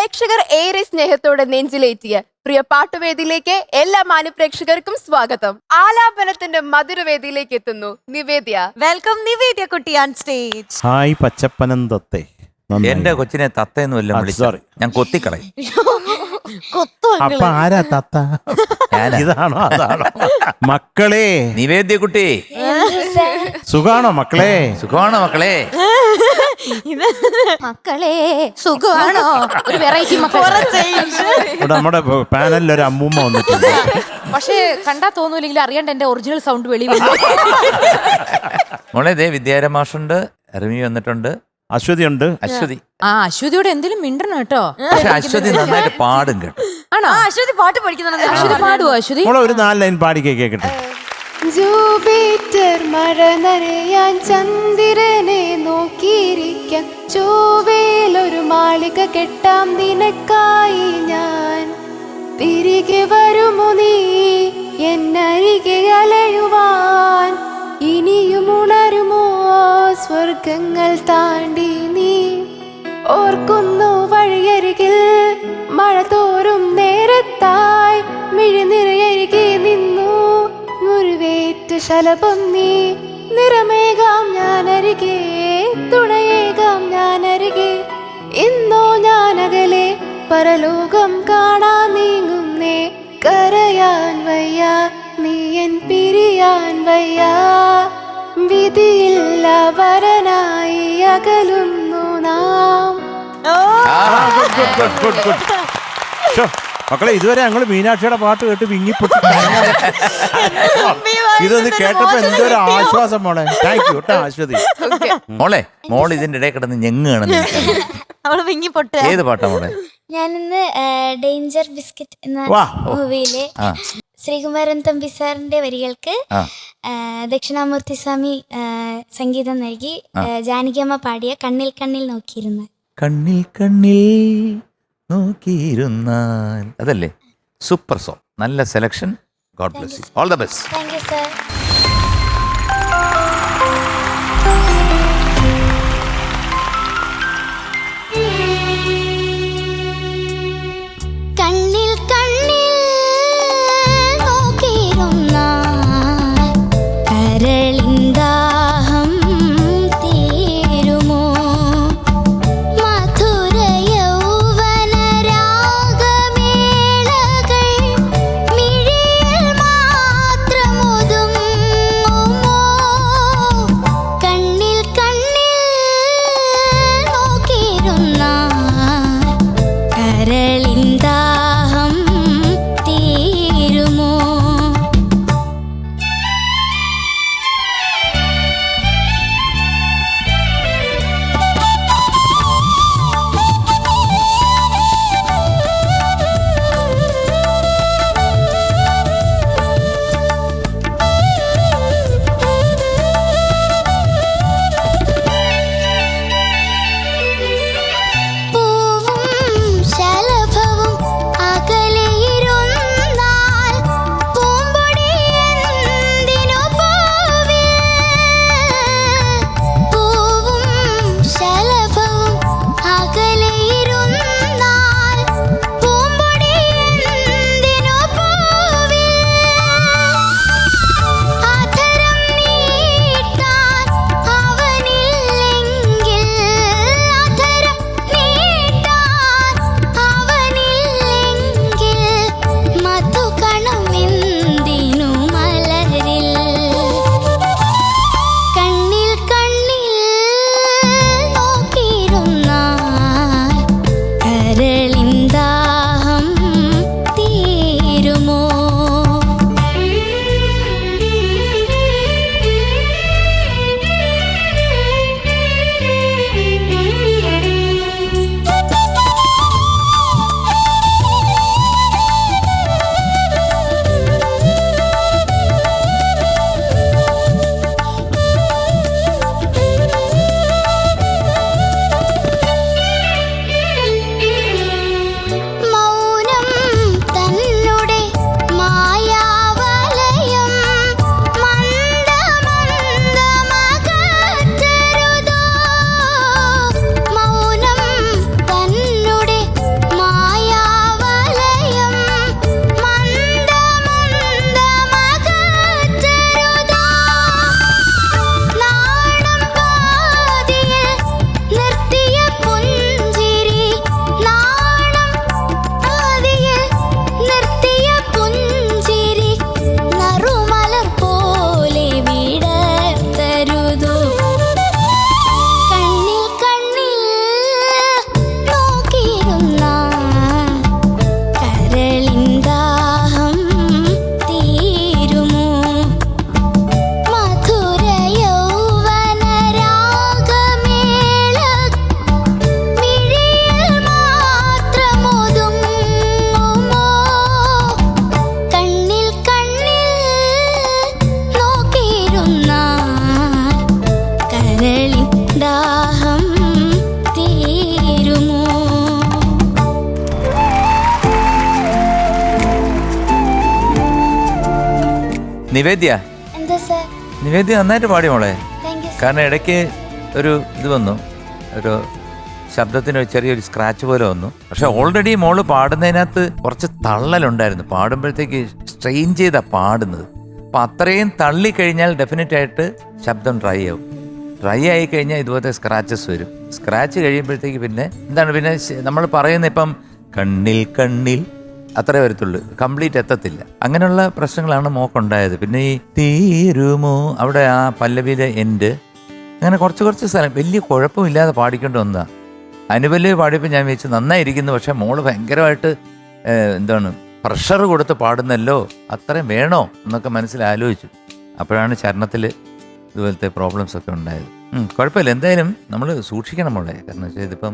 പ്രേക്ഷകർ ഏറെ സ്നേഹത്തോടെ നെഞ്ചിലേറ്റിയ പ്രിയ പാട്ടുവേദിയിലേക്ക് എല്ലാ മാന്യപ്രേക്ഷകർക്കും സ്വാഗതം. ആലാപനത്തിന്റെ മധുരവേദിയിലേക്ക് എത്തുന്നു നിവേദ്യ. വെൽക്കം നിവേദ്യ കുട്ടി ഓൺ സ്റ്റേജ്. ഹായ് പച്ചപ്പനന്തത്തെ. എന്റെ കൊച്ചിനെ തത്തയെന്നുമല്ല വിളിച്ചു, ഞാൻ കൊത്തിക്കളയും. അപ്പൊ ആരാ തത്ത? ഇതാണോ അതാണോ? മക്കളെ നിവേദ്യ കുട്ടി സുഖാണോ മക്കളെ? സുഖമാണോ മക്കളെ? മക്കളെ സുഖമാണോ? ഒരു വെറൈറ്റി ഇവിടെ നമ്മുടെ പാനലിൽ ഒരു അമ്മൂമ്മ വന്നിട്ടുണ്ട്. പക്ഷേ കണ്ടാ തോന്നൂലെങ്കിലും അറിയണ്ട എന്റെ ഒറിജിനൽ സൗണ്ട് വെളി മോളെ ദേ വിദ്യാരമാഷുണ്ട്, റിമി വന്നിട്ടുണ്ട്, അശ്വതി ഉണ്ട്. അശ്വതി. അശ്വതിയോട് എന്തെങ്കിലും മിണ്ടണം കേട്ടോ. പക്ഷെ അശ്വതി നന്നായിട്ട് പാടും കേട്ടോ. ആണോ? അശ്വതി പാട്ട് പഠിക്കുന്നുണ്ട്. അശ്വതി പാടുവോ? അശ്വതി മോളെ ഒരു 4 ലൈൻ പാടി കേക്കട്ടെ. ജൂപ്പിറ്റർ മഴ നനയാൻ ചന്ദ്രനെ നോക്കിയിരിക്കാൻ ചൊവ്വയിലൊരു മാളിക കെട്ടാം നിനക്കായി ഞാൻ. തിരികെ വരുമോ നീ എന്നരികെ അലയുവാൻ? ഇനിയും ഉണരുമോ സ്വർഗങ്ങൾ താണ്ടി നീ? ഓർക്കുന്നു വഴിയരികിൽ മഴ തോറും നേരത്തായി മിഴിനിറയരികെ നിന്നു മുറിവേറ്റ ശലഭം നീ. നിറമേകാം ഞാനരികെ, തുണയേകാം ഞാനരികെ. ഇന്നോ ഞാനകലെ പരലോകം കാണാൻ നീങ്ങുന്നേ. കരയാൻ വയ്യ നീ എൻ പിരിയാൻ വയ്യ. വിധിയില്ല വരനായി അകലുന്നു നാം. മക്കളെ ഇതുവരെ ഞങ്ങള് മീനാക്ഷിയുടെ പാട്ട് കേട്ട് വിങ്ങിപ്പൊട്ടി. ഇതൊന്ന് കേട്ടപ്പോ എന്തൊരു ആശ്വാസം മോളെ. താങ്ക് യു കേട്ടോ അശ്വതി. മോളെ മോൾ ഇതിന്റെ ഇടയിൽ കിടന്ന് ഞെങ്ങുകയാണെന്ന് ഏത് പാട്ടാ മോളെ? ഞാനിന്ന് ഡേഞ്ചർ ബിസ്ക്കറ്റ് എന്ന മൂവിയിലെ ശ്രീകുമാരൻ തമ്പി സാറിന്റെ വരികൾക്ക് ദക്ഷിണാമൂർത്തി സ്വാമി സംഗീതം നൽകി ജാനകിയമ്മ പാടിയ കണ്ണിൽ കണ്ണിൽ നോക്കിയിരുന്ന. കണ്ണിൽ കണ്ണിൽ നോക്കിയിരുന്നാൽ അതല്ലേ? സൂപ്പർ സോങ്, നല്ല selection. God bless you. All the best. Thank you sir. കണ്ണിൽ കണ്ണിൽ നോക്കിയിരുന്നാൽ കരളിന്ദാഹം തീരുമോ? മധുര യൗവന രാഗമേളകൾ മിഴിയിൽ മാത്രമൊതുങ്ങുമോ? നിവേദ്യ എന്താ സാർ? നിവേദ്യ നന്നായിട്ട് പാടി മോളെ. Thank you. കാരണം ഇടയ്ക്ക് ഒരു ഇത് വന്നു, ഒരു ശബ്ദത്തിന് ചെറിയൊരു സ്ക്രാച്ച് പോലെ വന്നു. പക്ഷെ ഓൾറെഡി മോള് പാടുന്നതിനകത്ത് കുറച്ച് തള്ളലുണ്ടായിരുന്നു. പാടുമ്പോഴത്തേക്ക് സ്ട്രെയിൻ ചെയ്താ പാടുന്നത്. അപ്പം അത്രയും തള്ളിക്കഴിഞ്ഞാൽ ഡെഫിനറ്റ് ആയിട്ട് ശബ്ദം ഡ്രൈ ആവും. ഡ്രൈ ആയി കഴിഞ്ഞാൽ ഇതുപോലത്തെ സ്ക്രാച്ചസ് വരും. സ്ക്രാച്ച് കഴിയുമ്പോഴത്തേക്ക് പിന്നെ എന്താണ്, പിന്നെ നമ്മൾ പറയുന്ന ഇപ്പം കണ്ണിൽ കണ്ണിൽ അത്രേ വരത്തുള്ളൂ, കംപ്ലീറ്റ് എത്തത്തില്ല. അങ്ങനെയുള്ള പ്രശ്നങ്ങളാണ് മോക്കുണ്ടായത്. പിന്നെ ഈ തീരുമോ അവിടെ ആ പല്ലവിയിലെ എൻഡ്, അങ്ങനെ കുറച്ച് സ്ഥലം വലിയ കുഴപ്പമില്ലാതെ പാടിക്കൊണ്ട് വന്നതാണ്. അനുപല്ലവി പാടിയപ്പോൾ ഞാൻ വിചാരിച്ചു നന്നായിരിക്കുന്നു, പക്ഷെ മോള് ഭയങ്കരമായിട്ട് എന്താണ് പ്രഷർ കൊടുത്ത് പാടുന്നല്ലോ, അത്രയും വേണോ എന്നൊക്കെ മനസ്സിലാലോചിച്ചു. അപ്പോഴാണ് ചരണത്തിൽ ഇതുപോലത്തെ പ്രോബ്ലംസ് ഒക്കെ ഉണ്ടായത്. കുഴപ്പമില്ല, എന്തായാലും നമ്മൾ സൂക്ഷിക്കണം മോളെ. കാരണം വെച്ചാൽ ഇതിപ്പം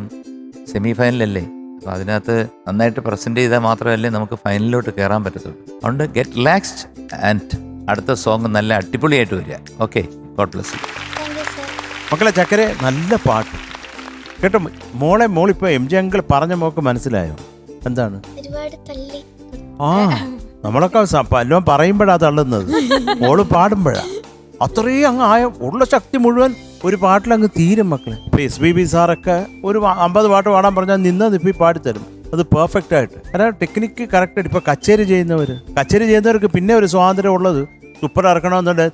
സെമി ഫൈനലല്ലേ, അപ്പം അതിനകത്ത് നന്നായിട്ട് പ്രസൻറ്റ് ചെയ്താൽ മാത്രമല്ലേ നമുക്ക് ഫൈനലിലോട്ട് കയറാൻ പറ്റത്തുള്ളൂ. അതുകൊണ്ട് ഗെറ്റ് റിലാക്സ്ഡ് ആൻഡ് അടുത്ത സോങ് നല്ല അടിപൊളിയായിട്ട് വരിക. Okay, God bless you. Thank you sir. മക്കളെ ചക്കരെ നല്ല പാട്ട് കേട്ടോ. മോളിപ്പോൾ എം ജി അങ്കിൾ പറഞ്ഞ മോക്ക് മനസ്സിലായോ എന്താണ്? ഒരുപാട് തള്ളി. ആ നമ്മളൊക്കെ വല്ലതും പറയുമ്പോഴാ തള്ളുന്നത്, മോള് പാടുമ്പോഴാ. അത്രയും അങ്ങ് ആയ ഉള്ള ശക്തി മുഴുവൻ ഒരു പാട്ടിലങ്ങ് തീരും മക്കളെ. ഇപ്പൊ SPB സാറൊക്കെ ഒരു 50 പാട്ട് പാടാൻ പറഞ്ഞാൽ നിന്നത് ഇപ്പൊ പാടിത്തരും, അത് പെർഫെക്റ്റ് ആയിട്ട്. കാരണം ടെക്നിക്ക് കറക്റ്റ് ആയിട്ട്. ഇപ്പൊ കച്ചേരി ചെയ്യുന്നവർക്ക് പിന്നെ ഒരു സ്വാതന്ത്ര്യം ഉള്ളത് സൂപ്പർ ഇറക്കണമെന്നുണ്ട്.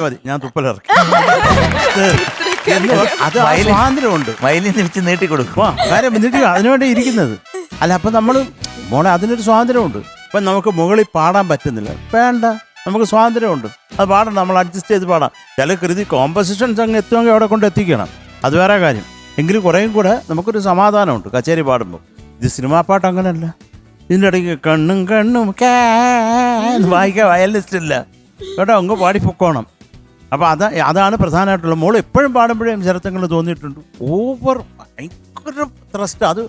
മതി ഞാൻ തുപ്പലിറക്കി. അത് സ്വാതന്ത്ര്യമുണ്ട്. വയലിൻ വെച്ച് നീട്ടിക്കൊടുക്കും. കാര്യം എന്നിട്ട് അതിനുവേണ്ടി ഇരിക്കുന്നത് അല്ല. അപ്പൊ നമ്മള് മോളെ അതിനൊരു സ്വാതന്ത്ര്യമുണ്ട്. ഇപ്പൊ നമുക്ക് മുകളിൽ പാടാൻ പറ്റുന്നില്ല, വേണ്ട, നമുക്ക് സ്വാതന്ത്ര്യമുണ്ട്, അത് പാടണം, നമ്മൾ അഡ്ജസ്റ്റ് ചെയ്ത് പാടാം. ചില കൃതി കോമ്പസിഷൻസ് അങ്ങ് എത്തുമെങ്കിൽ അവിടെ കൊണ്ട് എത്തിക്കണം, അത് വേറെ കാര്യം. എങ്കിലും കുറേയും കൂടെ നമുക്കൊരു സമാധാനമുണ്ട് കച്ചേരി പാടുമ്പോൾ. ഇത് സിനിമാ പാട്ട് അങ്ങനെയല്ല. ഇതിൻ്റെ ഇടയ്ക്ക് കണ്ണും വായിക്കാൻ വയലിസ്റ്റ് ഇല്ല കേട്ടോ, അങ്ങ് പാടിപ്പൊക്കോണം. അപ്പോൾ അതാണ് പ്രധാനമായിട്ടുള്ള. മോൾ എപ്പോഴും പാടുമ്പോഴേയും ചിരത്തങ്ങൾ തോന്നിയിട്ടുണ്ട് ഓവർ ഭയങ്കര ത്രസ്റ്റ്. അത്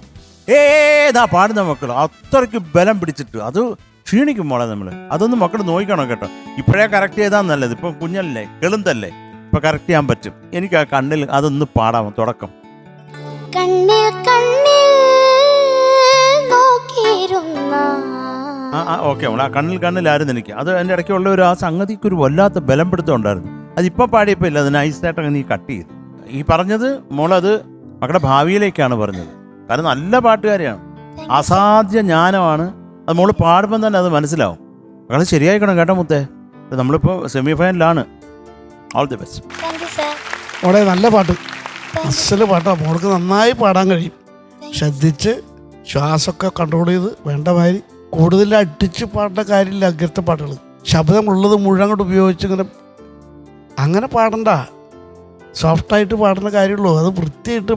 ഏതാ പാടുന്ന മക്കൾ അത്രയ്ക്ക് ബലം പിടിച്ചിട്ട് അത് ക്ഷീണിക്കും മോളെ നമ്മൾ. അതൊന്നും മക്കൾ നോക്കണം കേട്ടോ. ഇപ്പോഴേ കറക്റ്റ് ചെയ്താൽ നല്ലത്. ഇപ്പം കുഞ്ഞല്ലേ, കെളുന്തല്ലേ, ഇപ്പം കറക്റ്റ് ചെയ്യാൻ പറ്റും. എനിക്ക് ആ കണ്ണിൽ അതൊന്ന് പാടാമോ തുടക്കം? കണ്ണിൽ കണ്ണിൽ നോക്കിയിരുന്ന ഓക്കെ മോളെ, ആ കണ്ണിലായിരുന്നു എനിക്ക്. അത് എൻ്റെ ഇടയ്ക്കുള്ള ഒരു ആ സംഗതിക്ക് ഒരു വല്ലാത്ത ബലം പിടുത്തം ഉണ്ടായിരുന്നു. അതിപ്പോൾ പാടിയപ്പോൾ ഇല്ല, അത് നൈസായിട്ട് നീ കട്ട് ചെയ്തു. ഈ പറഞ്ഞത് മോളത് മക്കളുടെ ഭാവിയിലേക്കാണ് പറഞ്ഞത്. കാരണം നല്ല പാട്ടുകാരിയാണ്, അസാധ്യ ജ്ഞാനമാണ്. അത് മോള് പാടുമ്പം തന്നെ അത് മനസ്സിലാവും. മക്കൾ ശരിയായിക്കണം കേട്ടോ മുത്തേ. നമ്മളിപ്പോൾ സെമി ഫൈനലാണ്. All the best. Thank you sir. മോളെ നല്ല പാട്ട്, അസല് പാട്ടാണ്. മോൾക്ക് നന്നായി പാടാൻ കഴിയും. ശ്രദ്ധിച്ച് ശ്വാസമൊക്കെ കൺട്രോൾ ചെയ്ത് വേണ്ട മാതിരി. കൂടുതൽ അടിച്ച് പാടേണ്ട കാര്യമില്ല. അങ്ങനത്തെ പാട്ടുകൾ ശബ്ദമുള്ളത് മുഴുവൻ അങ്ങോട്ട് ഉപയോഗിച്ച് അങ്ങനെ പാടണ്ട. സോഫ്റ്റായിട്ട് പാടുന്ന കാര്യമുള്ളൂ. അത് വൃത്തിയായിട്ട്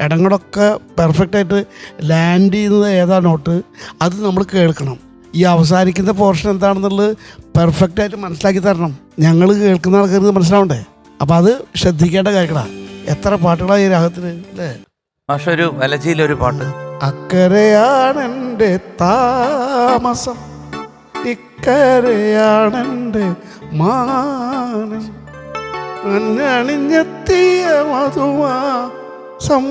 ഇടങ്ങളൊക്കെ പെർഫെക്റ്റായിട്ട് ലാൻഡ് ചെയ്യുന്നത് ഏതാ നോട്ട് അത് നമ്മൾ കേൾക്കണം. ഈ അവസാനിക്കുന്ന പോർഷൻ എന്താണെന്നുള്ളത് പെർഫെക്റ്റായിട്ട് മനസ്സിലാക്കി തരണം. ഞങ്ങൾ കേൾക്കുന്ന ആൾക്കാർക്ക് മനസ്സിലാവണ്ടേ? അപ്പം അത് ശ്രദ്ധിക്കേണ്ട കാര്യങ്ങളാണ്. എത്ര പാട്ടുകളാണ് ഈ രാഗത്തിന് അല്ലേ? പക്ഷെ ഒരു വലജിയിലൊരു പാട്ട്, അക്കരയാണെൻ്റെ താമസം ഇക്കരയാണെൻ്റെ മാനം അണിഞ്ഞെത്തിയ മധുമാസം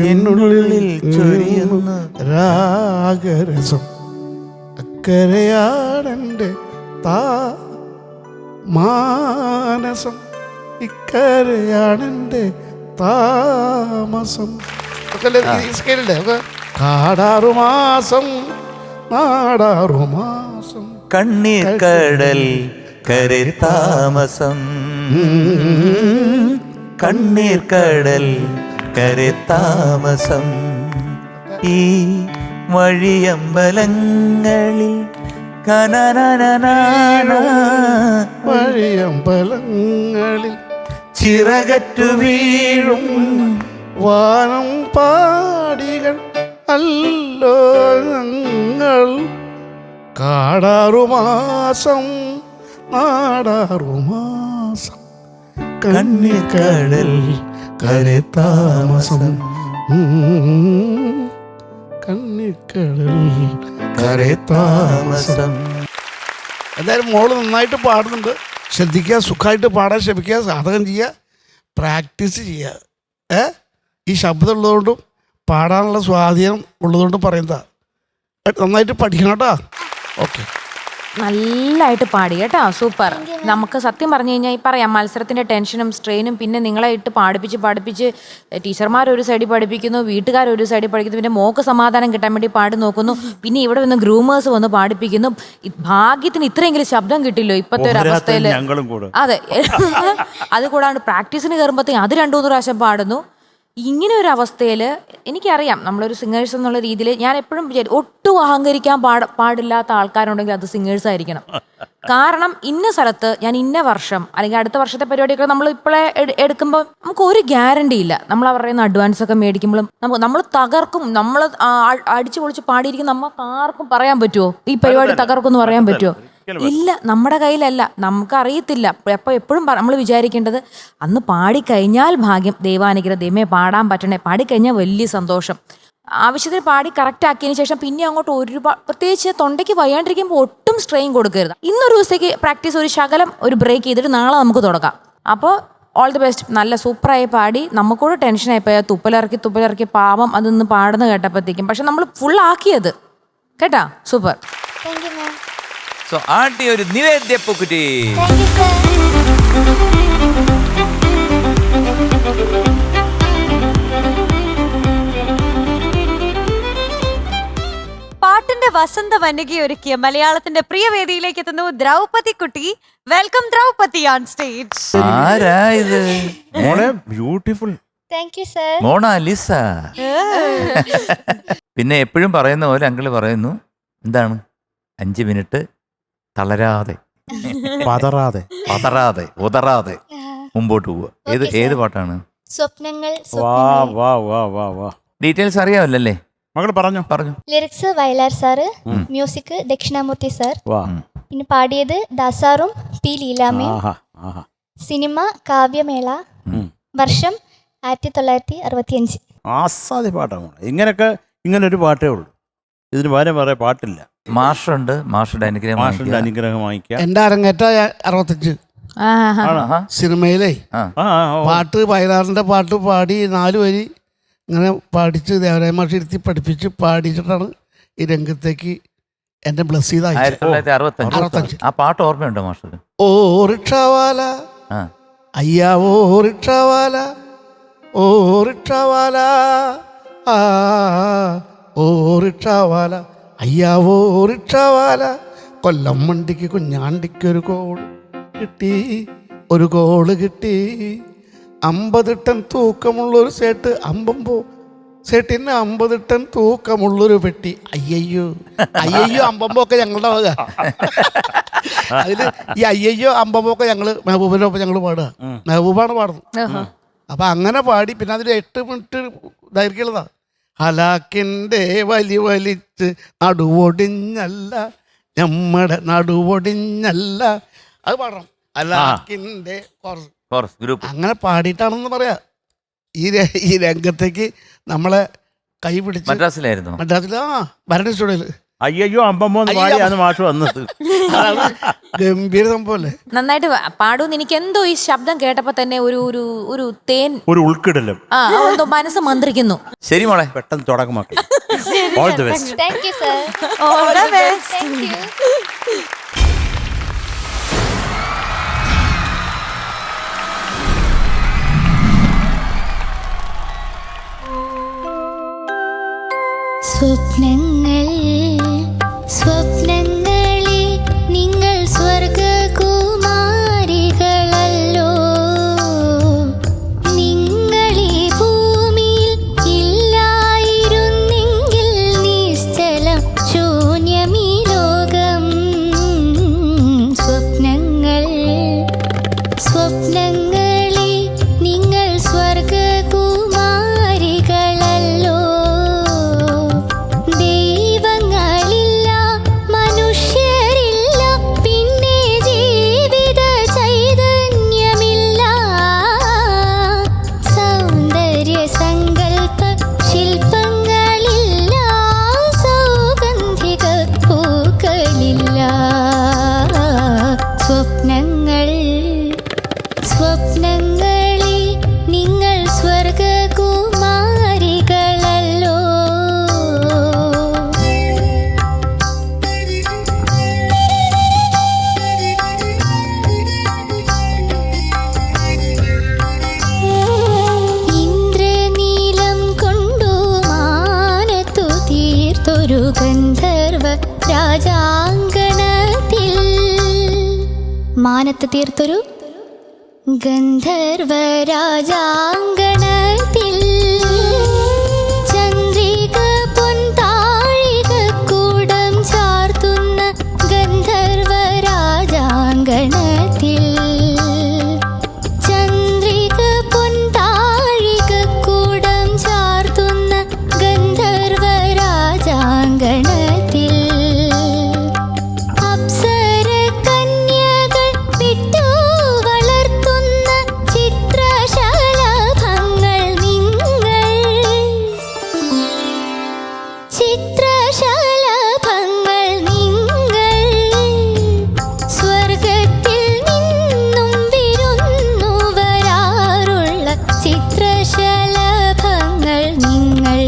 എന്നുള്ളിൽ ചൊരിയുന്ന രാഗരസം. അക്കരയാണെൻ്റെ മാനസം ഇക്കരയാണെൻ്റെ താമസം. കാടാറുമാസം നാടാറുമാസം കണ്ണീർ കടൽ കരേ താമസം, കണ്ണീർ കടൽ കരേ താമസം. ഈ വഴിയമ്പലങ്ങളിൽ വഴിയമ്പലങ്ങളിൽ ചിറകറ്റു വീഴും വാനം പാടികൾ അല്ലോ ഞങ്ങൾ. കാടാറുമാസം നാടാറുമാസം കണ്ണീർ കടൽ കരേ താമസം, കണ്ണീർ കടൽ കരേ താമസം. എന്തായാലും മോള് നന്നായിട്ട് പാടുന്നുണ്ട്. ശ്രദ്ധിക്കുക, സുഖമായിട്ട് പാടാൻ ശ്രമിക്കുക, സാധകം ചെയ്യുക, പ്രാക്ടീസ് ചെയ്യുക. ഈ ശബ്ദം ഉള്ളതുകൊണ്ടും പാടാനുള്ള സ്വാധീനം ഉള്ളതുകൊണ്ടും പറയുന്നതാ. നന്നായിട്ട് പഠിക്കണം കേട്ടോ. ഓക്കെ, നല്ലതായിട്ട് പാടി കേട്ടോ, സൂപ്പർ. നമുക്ക് സത്യം പറഞ്ഞു കഴിഞ്ഞാൽ ഈ പറയാം, മത്സരത്തിന്റെ ടെൻഷനും സ്ട്രെയിനും, പിന്നെ നിങ്ങളെ ഇട്ട് പാടിപ്പിച്ച് ടീച്ചർമാർ ഒരു സൈഡിൽ പഠിപ്പിക്കുന്നു, വീട്ടുകാർ ഒരു സൈഡിൽ പഠിക്കുന്നു, പിന്നെ മോക്ക് സമാധാനം കിട്ടാൻ വേണ്ടി പാടി നോക്കുന്നു, പിന്നെ ഇവിടെ വന്ന് ഗ്രൂമേഴ്സ് വന്ന് പാടിപ്പിക്കുന്നു. ഭാഗ്യത്തിന് ഇത്രയെങ്കിലും ശബ്ദം കിട്ടില്ലോ ഇപ്പത്തെ ഒരു അവസ്ഥയില്. അതെ, അത് കൂടാണ്ട് പ്രാക്ടീസിന് കയറുമ്പോഴത്തേക്കും അത് 2-3 പ്രാവശ്യം പാടുന്നു. ഇങ്ങനെ ഒരു അവസ്ഥയിൽ എനിക്കറിയാം, നമ്മളൊരു സിംഗേഴ്സ് എന്നുള്ള രീതിയിൽ ഞാൻ എപ്പോഴും വിചാരിക്കും, ഒട്ടും അഹങ്കരിക്കാൻ പാടില്ലാത്ത ആൾക്കാരുണ്ടെങ്കിൽ അത് സിംഗേഴ്സ് ആയിരിക്കണം. കാരണം ഇന്ന സ്ഥലത്ത് ഞാൻ ഇന്ന വർഷം അല്ലെങ്കിൽ അടുത്ത വർഷത്തെ പരിപാടിയൊക്കെ നമ്മൾ ഇപ്പോഴേ എടുക്കുമ്പോൾ നമുക്ക് ഒരു ഗ്യാരണ്ടി ഇല്ല. നമ്മൾ അവരുടെ അഡ്വാൻസ് ഒക്കെ മേടിക്കുമ്പോഴും നമ്മൾ തകർക്കും, നമ്മൾ അടിച്ചു പൊളിച്ച് പാടിയിരിക്കും, നമുക്ക് ആർക്കും പറയാൻ പറ്റുമോ ഈ പരിപാടി തകർക്കും എന്ന് പറയാൻ പറ്റുമോ? ഇല്ല, നമ്മുടെ കയ്യിലല്ല, നമുക്കറിയത്തില്ല. അപ്പോൾ എപ്പോഴും നമ്മൾ വിചാരിക്കേണ്ടത് അന്ന് പാടിക്കഴിഞ്ഞാൽ ഭാഗ്യം, ദൈവാനുഗ്രഹം, ദൈവമേ പാടാൻ പറ്റണേ, പാടിക്കഴിഞ്ഞാൽ വലിയ സന്തോഷം. ആവശ്യത്തിന് പാടി കറക്റ്റ് ആക്കിയതിന് ശേഷം പിന്നെ അങ്ങോട്ട് ഒരുപാട്, പ്രത്യേകിച്ച് തൊണ്ടയ്ക്ക് വയ്യാണ്ടിരിക്കുമ്പോൾ ഒട്ടും സ്ട്രെയിൻ കൊടുക്കരുത്. ഇന്നൊരു ദിവസത്തേക്ക് പ്രാക്ടീസ് ഒരു ശകലം ഒരു ബ്രേക്ക് ചെയ്തിട്ട് നാളെ നമുക്ക് തുടങ്ങാം. അപ്പോൾ ഓൾ ദി ബെസ്റ്റ്. നല്ല സൂപ്പറായി പാടി. നമുക്കൂടെ ടെൻഷനായി പോയാൽ തുപ്പലിറക്കി പാവം അതൊന്ന് പാടുന്ന കേട്ടപ്പോഴത്തേക്കും, പക്ഷെ നമ്മൾ ഫുൾ ആക്കിയത് കേട്ടാ, സൂപ്പർ. Thank you ma'am. സോ ആട്ടി ഒരു നിവേദ്യ പൂക്കുറ്റി. Thank you sir. പാട്ടിന്റെ വസന്ത വനിക ഒരുക്കിയ മലയാളത്തിന്റെ പ്രിയ വേദിയിലേക്ക് എത്തുന്നു ദ്രൗപദി കുട്ടി. Welcome Draupadi on stage. ആരാ ഇത്? മോളെ beautiful. Thank you sir. Mona Lisa. പിന്നെ എപ്പോഴും പറയുന്ന പോലെ അങ്കിള് പറയുന്നു, എന്താണ് 5 മിനിറ്റ് തളരാതെ ഉതറാതെ മുമ്പോട്ട് പോവുക. ഏത് പാട്ടാണ്? സ്വപ്നങ്ങൾ. ഡീറ്റെയിൽസ് അറിയാമല്ലേ? മകൾ പറഞ്ഞു. Lyrics Vayalar sir, music Dakshinamoorthy sir, പിന്നെ പാടിയത് ദാസാറും പി ലീലാമയും. സിനിമ കാവ്യമേള, വർഷം 1965. ആസാദ്യ പാട്ടാണ്. ഇങ്ങനൊരു പാട്ടേ ഉള്ളൂ, ഇതിന് വേറെ പാട്ടില്ല. മാഷുണ്ട്, മാഷുടെ അനുഗ്രഹം വാങ്ങിക്കാം. എൻ്റെ അരങ്ങേറ്റ 65 സിനിമയിലേ പാട്ട്, വയലാറിൻ്റെ പാട്ട് പാടി 4 വരി ഇങ്ങനെ പാടിച്ച് ദേവരായ മാഷ് ഇരുത്തി പഠിപ്പിച്ച് പാടിച്ചിട്ടാണ് ഈ രംഗത്തേക്ക് എന്നെ ബ്ലസ് ചെയ്ത 1965. ആ പാട്ട് ഓർമ്മയുണ്ടോ മാഷ്? ഓ റിക്ഷാവാല അയ്യാ, ഓ റിക്ഷാവാല, ഓ റിക്ഷാവാല, ആ ഓ റിക്ഷാവാല അയ്യാ, ഓ റിക്ഷാവാല, കൊല്ലം വണ്ടിക്ക് കുഞ്ഞാണ്ടിക്കൊരു കോള് കിട്ടി 50 ടൺ തൂക്കമുള്ളൊരു സേട്ട് സേട്ടിന് 50 ടൺ തൂക്കമുള്ളൊരു പെട്ടി. അയ്യയ്യോ അമ്പമ്പോ ഒക്കെ ഞങ്ങളുടെ വക. അതില് ഈ അയ്യയ്യോ അമ്പമ്പോ ഒക്കെ മെഹബൂബിന്റെ ഒപ്പം ഞങ്ങൾ പാടുക. മെഹബൂബാണ് പാടുന്നത്. അപ്പൊ അങ്ങനെ പാടി. പിന്നെ അതിൽ 8 മിനിറ്റ് ദൈർഘ്യമുള്ളതാ. ഹലാക്കിൻ്റെ വലിച്ച് നടുവൊടിഞ്ഞല്ല, നമ്മുടെ നടുവൊടിഞ്ഞല്ല, അത് പാടണം. ഹലാക്കിൻ്റെ ഗ്രൂപ്പ് അങ്ങനെ പാടിയിട്ടാണെന്ന് പറയാ ഈ രംഗത്തേക്ക് നമ്മളെ കൈ പിടിച്ച്. മദ്രാസിലായിരുന്നു. ഭരണ സ്റ്റുഡിയോയില് അയ്യോ അമ്പമ്മോന്ന് പാടിയാണ് മാഷ് വന്നത്. ഗംഭീര സംഭവല്ലേ. നന്നായിട്ട് പാടൂന്ന് എനിക്ക് എന്തോ ഈ ശബ്ദം കേട്ടപ്പോ തന്നെ ഒരു തേൻ, ഒരു ഉൾക്കിടലും, എന്തോ മനസ്സ് മന്ത്രിക്കുന്നു. ശരി മോളെ, പെട്ടെന്ന് തുടക്കമാക്കി. All the best. Thank you sir. All the best. Thank you. സ്വപ്നങ്ങളെ നിങ്ങൾ സ്വർഗകുമാരികളല്ലോ. നിങ്ങളീ ഭൂമിയിൽ ഇല്ലായിരുന്നെങ്കിൽ നിശ്ചലം ശൂന്യമീ ലോകം. ഒരു ഗന്ധർവ രാജാങ്കണത്തിൽ മാനത്ത് തീർത്തൊരു ഗന്ധർവ രാജാങ്കണത്തിൽ ചന്ദ്രിക പൊൻതാഴിക കൂടം ചാർത്തുന്ന ഗന്ധർവ രാജാങ്കണത്തിൽ ചന്ദ്രിക പൊൻതാഴിക കൂടം ചാർത്തുന്ന ഗന്ധർവ രാജാങ്കണത്തിൽ അപ്സര കന്യകൾ വിട്ടു വളർത്തുന്ന ചിത്രശലഭങ്ങൾ നിങ്ങൾ ചിത്രശലഭങ്ങൾ നിങ്ങൾ സ്വർഗത്തിൽ നിന്നും വിരുന്നു വരാറുള്ള ചിത്രശലഭങ്ങൾ നിങ്ങൾ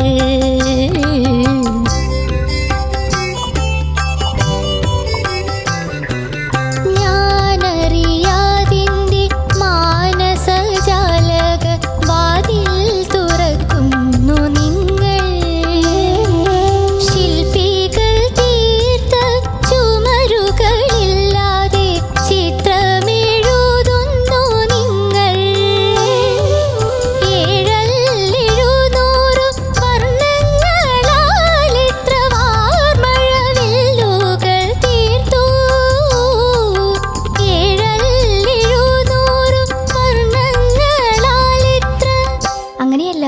ഞാനറിയാതിൻ്റെ മാനസജാലക വാതിൽ തുറക്കുന്നു നിങ്ങൾ ശില്പികൾ തീർത്ത ചുമരുകളില്ലാതെ ചിത്രമെഴുതുന്നു നിങ്ങൾ 700 വർണ്ണങ്ങളാൽ എത്ര വാർമഴവില്ലുകൾ തീർത്തു 700 വർണ്ണങ്ങളാൽ എത്ര അങ്ങനെയല്ല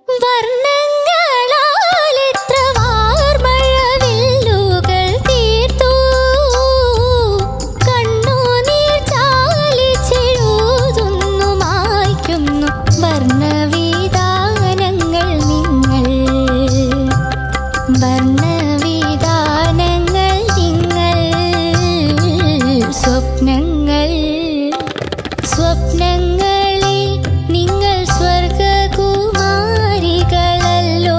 വർണ്ണങ്ങളാൽ എത്ര വാർമഴവില്ലുകൾ തീർത്തു കണ്ണുനീർ ചാലിച്ചെഴുതുന്നു മായ്ക്കുന്നു വർണ്ണവിധാനങ്ങൾ നിങ്ങൾ വർണ്ണവിധാനങ്ങൾ നിങ്ങൾ സ്വപ്നങ്ങൾ സ്വപ്നങ്ങളെ നിങ്ങൾ സ്വർഗകുമാരികളല്ലോ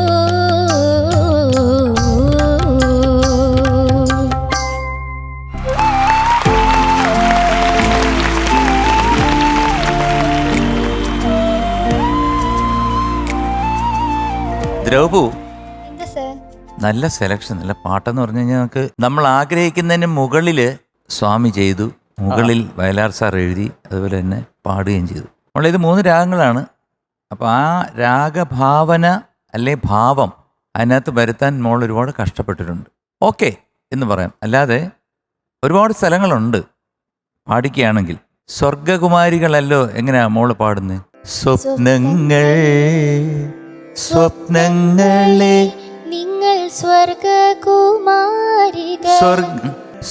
ദ്രൗപു, എന്താ സർ നല്ല സെലക്ഷൻ, നല്ല പാട്ടെന്ന് പറഞ്ഞു കഴിഞ്ഞാൽ നമുക്ക് നമ്മൾ ആഗ്രഹിക്കുന്നതിന് മുകളില് സ്വാമി ചെയ്തു, മുകളിൽ വയലാർ സാർ എഴുതി, അതുപോലെ തന്നെ പാടുകയും ചെയ്തു. നമ്മളിത് 3 രാഗങ്ങളാണ്. അപ്പോൾ ആ രാഗഭാവന അല്ലെ ഭാവം അതിനകത്ത് വരുത്താൻ മോൾ ഒരുപാട് കഷ്ടപ്പെട്ടിട്ടുണ്ട്. ഓക്കെ എന്ന് പറയാം. അല്ലാതെ ഒരുപാട് സ്ഥലങ്ങളുണ്ട് പാടിക്കുകയാണെങ്കിൽ. സ്വർഗകുമാരികളല്ലോ എങ്ങനെയാ മോള് പാടുന്നത്? സ്വപ്നങ്ങൾ സ്വപ്നങ്ങളെ നിങ്ങൾ സ്വർഗകുമാരികൾ